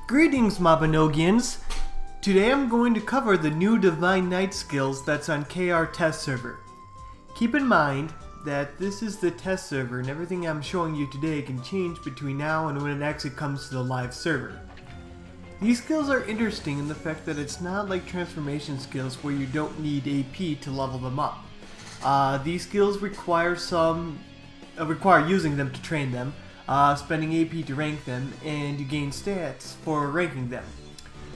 Greetings, Mabinogians! Today I'm going to cover the new Divine Knight skills that's on KR test server. Keep in mind that this is the test server and everything I'm showing you today can change between now and when it actually comes to the live server. These skills are interesting in the fact that it's not like transformation skills where you don't need AP to level them up. These skills require using them to train them, spending AP to rank them, and you gain stats for ranking them.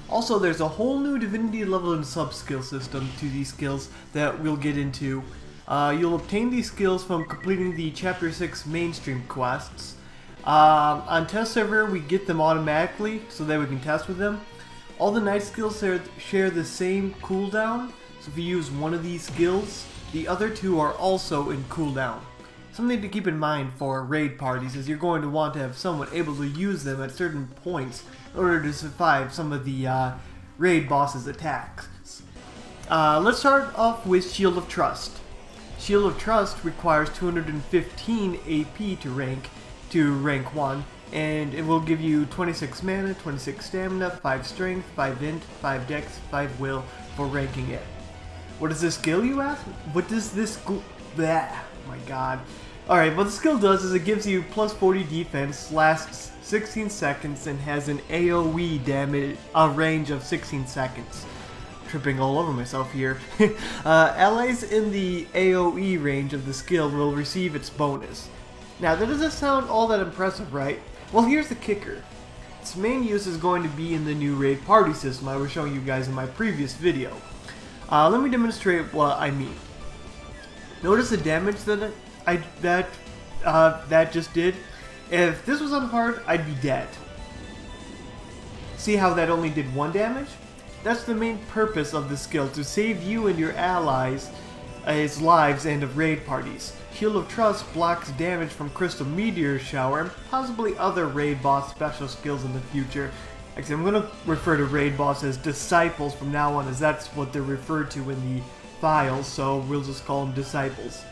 Also, there's a whole new Divinity level and subskill system to these skills that we'll get into. You'll obtain these skills from completing the Chapter 6 mainstream quests. On test server, we get them automatically so that we can test with them. All the Knight skills share the same cooldown, so if you use one of these skills, the other two are also in cooldown. Something to keep in mind for raid parties is you're going to want to have someone able to use them at certain points in order to survive some of the raid boss's attacks. Let's start off with Shield of Trust. Shield of Trust requires 215 AP to rank 1, and it will give you 26 mana, 26 stamina, 5 strength, 5 int, 5 dex, 5 will for ranking it. What is this skill, you ask? What does this blah, my god. Alright, what the skill does is it gives you plus 40 defense, lasts 16 seconds, and has an AoE damage range of 16 seconds. Tripping all over myself here. Allies in the AoE range of the skill will receive its bonus. Now, that doesn't sound all that impressive, right? Well, here's the kicker. Its main use is going to be in the new raid party system I was showing you guys in my previous video. Let me demonstrate what I mean. Notice the damage that just did. If this was on hard, I'd be dead. See how that only did 1 damage? That's the main purpose of the skill, to save you and your allies' lives and of raid parties. Shield of Trust blocks damage from Crystal Meteor Shower and possibly other raid boss special skills in the future. Actually, I'm going to refer to raid boss as disciples from now on, as that's what they're referred to in the files, so we'll just call them disciples.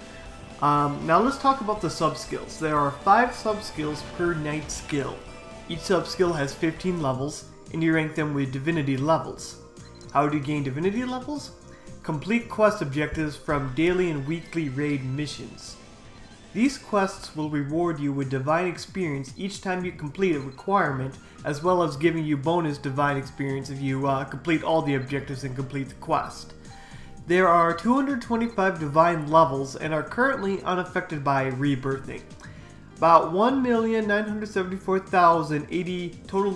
Now let's talk about the subskills. There are 5 subskills per Knight skill. Each subskill has 15 levels, and you rank them with Divinity levels. How do you gain Divinity levels? Complete quest objectives from daily and weekly raid missions. These quests will reward you with Divine Experience each time you complete a requirement, as well as giving you bonus Divine Experience if you complete all the objectives and complete the quest. There are 225 Divine levels and are currently unaffected by rebirthing. About 1,974,080 total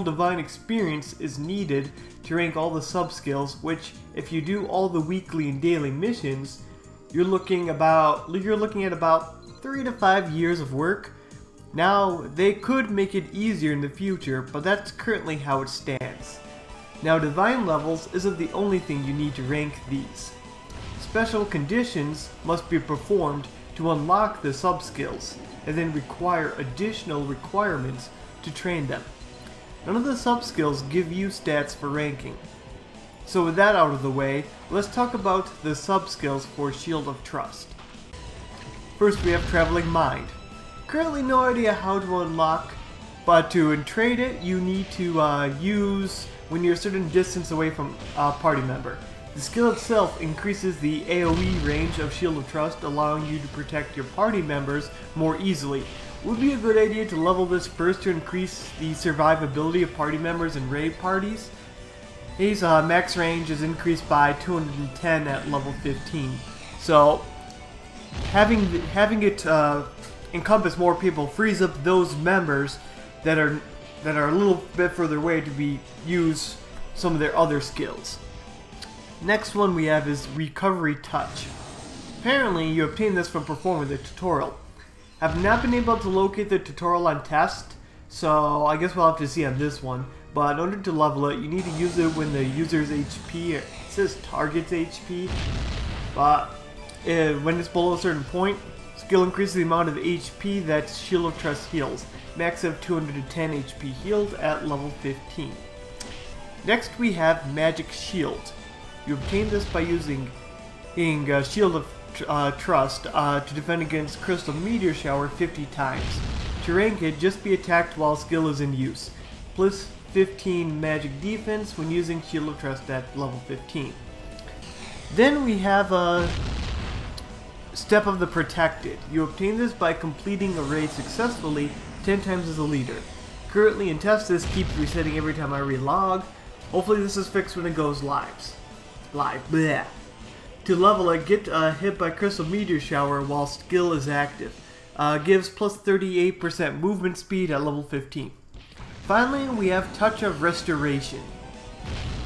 Divine Experience is needed to rank all the subskills, which, if you do all the weekly and daily missions, you're looking at about 3 to 5 years of work. Now, they could make it easier in the future, but that's currently how it stands. Now, Divine levels isn't the only thing you need to rank these. Special conditions must be performed to unlock the subskills, and then require additional requirements to train them. None of the subskills give you stats for ranking. So with that out of the way, let's talk about the subskills for Shield of Trust. First, we have Traveling Mind. Currently no idea how to unlock, but to trade it, you need to use when you're a certain distance away from a party member. The skill itself increases the AoE range of Shield of Trust, allowing you to protect your party members more easily. Would be a good idea to level this first to increase the survivability of party members in raid parties. His max range is increased by 210 at level 15. So having it encompass more people frees up those members that are a little bit further away to use some of their other skills. Next one we have is Recovery Touch. Apparently you obtain this from performing the tutorial. I've not been able to locate the tutorial on test, so I guess we'll have to see on this one. But in order to level it, you need to use it when the user's HP, it says target's HP, but when it's below a certain point, skill increases the amount of HP that Shield of Trust heals. Max of 210 HP healed at level 15. Next we have Magic Shield. You obtain this by using Shield of Trust to defend against Crystal Meteor Shower 50 times. To rank it, just be attacked while skill is in use. Plus 15 magic defense when using Shield of Trust at level 15. Then we have a Step of the Protected. You obtain this by completing a raid successfully 10 times as a leader. Currently in test, this keeps resetting every time I relog. Hopefully this is fixed when it goes live. Bleh. To level it, get hit by Crystal Meteor Shower while skill is active. Gives plus 38% movement speed at level 15. Finally, we have Touch of Restoration.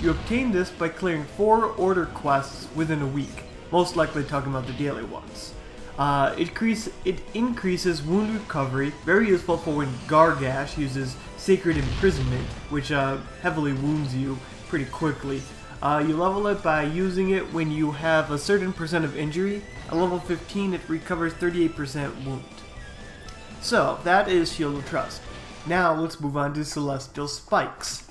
You obtain this by clearing 4 order quests within a week, most likely talking about the daily ones. It increases wound recovery, very useful for when Gargash uses Sacred Imprisonment, which heavily wounds you pretty quickly. You level it by using it when you have a certain percent of injury. At level 15, it recovers 38% wound. So, that is Shield of Trust. Now, let's move on to Celestial Spikes.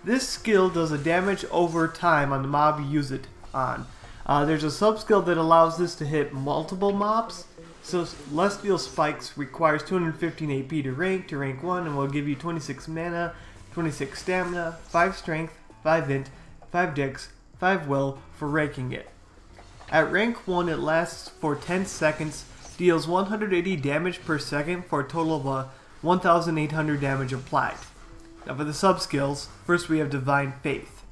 This skill does a damage over time on the mob you use it on. There's a subskill that allows this to hit multiple mobs. So Celestial Spikes requires 215 AP to rank 1, and will give you 26 mana, 26 stamina, 5 strength, 5 int, 5 dex, 5 will for ranking it. At rank 1 it lasts for 10 seconds, deals 180 damage per second for a total of 1,800 damage applied. Now for the subskills, first we have Divine Faith.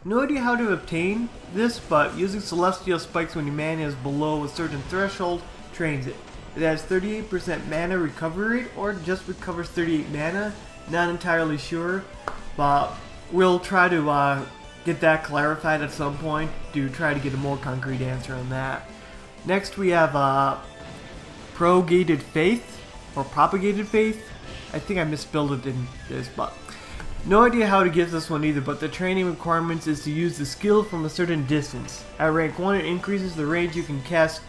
No idea how to obtain this, but using Celestial Spikes when your mana is below a certain threshold trains it. It has 38% mana recovery rate, or just recovers 38 mana, not entirely sure, but we'll try to get that clarified at some point to try to get a more concrete answer on that. Next we have Propagated Faith, or Propagated Faith. I think I misspelled it in this, but no idea how to get this one either, but the training requirements is to use the skill from a certain distance. At rank 1 it increases the range you can cast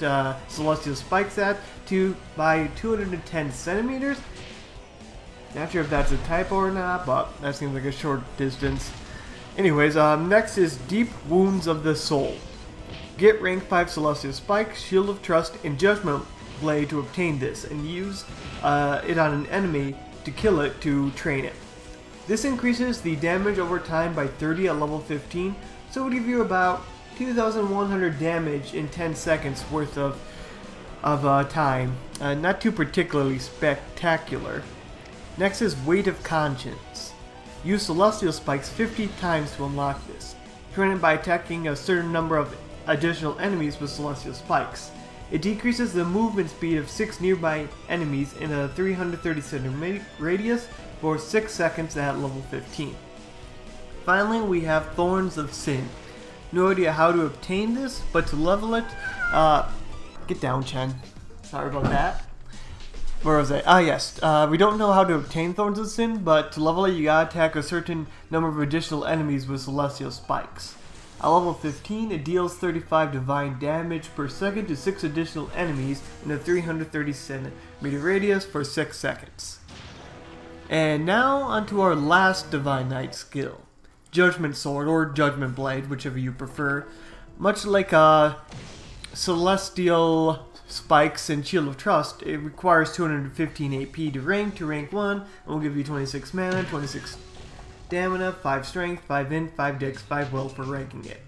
Celestial Spikes at by 210 centimeters. Not sure if that's a typo or not, but that seems like a short distance. Anyways, next is Deep Wounds of the Soul. Get rank 5 Celestial Spikes, Shield of Trust, and Judgement Blade to obtain this, and use it on an enemy to kill it to train it. This increases the damage over time by 30 at level 15, so it will give you about 2,100 damage in 10 seconds worth of time. Not too particularly spectacular. Next is Weight of Conscience. Use Celestial Spikes 50 times to unlock this. Train it by attacking a certain number of additional enemies with Celestial Spikes. It decreases the movement speed of 6 nearby enemies in a 330 centimeter radius for 6 seconds at level 15. Finally, we have Thorns of Sin. No idea how to obtain this, but to level it, get down, Chen. Sorry about that. Where was I? Ah, yes. We don't know how to obtain Thorns of Sin, but to level it, you gotta attack a certain number of additional enemies with Celestial Spikes. At level 15, it deals 35 divine damage per second to 6 additional enemies in a 330 centimeter radius for 6 seconds. And now onto our last Divine Knight skill, Judgment Sword or Judgment Blade, whichever you prefer. Much like Celestial Spikes and Shield of Trust, it requires 215 AP to rank 1, and will give you 26 mana, 26 stamina, 5 strength, 5 int, 5 dex, 5 will for ranking it.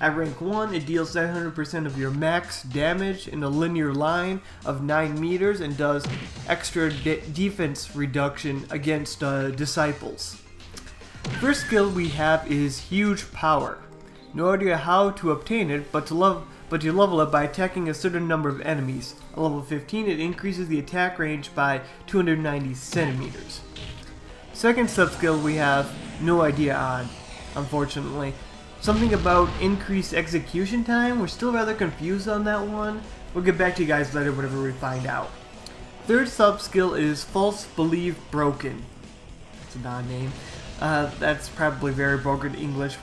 At rank 1, it deals 700% of your max damage in a linear line of 9 meters and does extra defense reduction against disciples. First skill we have is Huge Power. No idea how to obtain it, but you level it by attacking a certain number of enemies. At level 15, it increases the attack range by 290 centimeters. Second subskill we have no idea on, unfortunately. Something about increased execution time, we're still rather confused on that one. We'll get back to you guys later whenever we find out. Third subskill is False Believe Broken. That's a bad name. That's probably very broken English.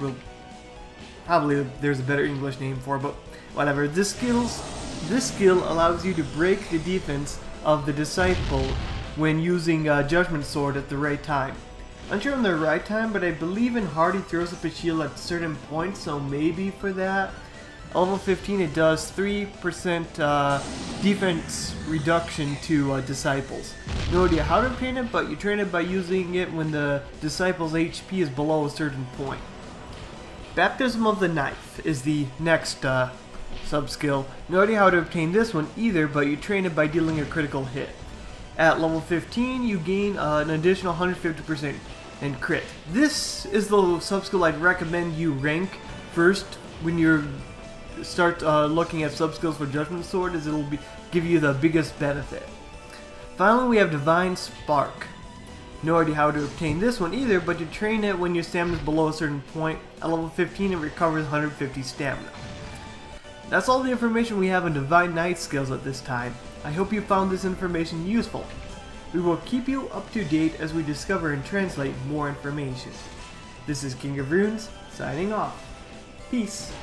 There's a better English name for it, but whatever. This skill allows you to break the defense of the disciple when using Judgment Sword at the right time. Unsure on the right time, but I believe in Hardy throws up a shield at certain points, so maybe for that. Level 15, it does 3% defense reduction to disciples. No idea how to obtain it, but you train it by using it when the disciple's HP is below a certain point. Baptism of the Knife is the next sub-skill. No idea how to obtain this one either, but you train it by dealing a critical hit. At level 15, you gain an additional 150% in crit. This is the sub-skill I'd recommend you rank first when you start looking at sub-skills for Judgment Sword, as it'll give you the biggest benefit. Finally, we have Divine Spark. No idea how to obtain this one either, but you train it when your stamina is below a certain point. At level 15, it recovers 150 stamina. That's all the information we have on Divine Knight skills at this time. I hope you found this information useful. We will keep you up to date as we discover and translate more information. This is King of Runes, signing off. Peace.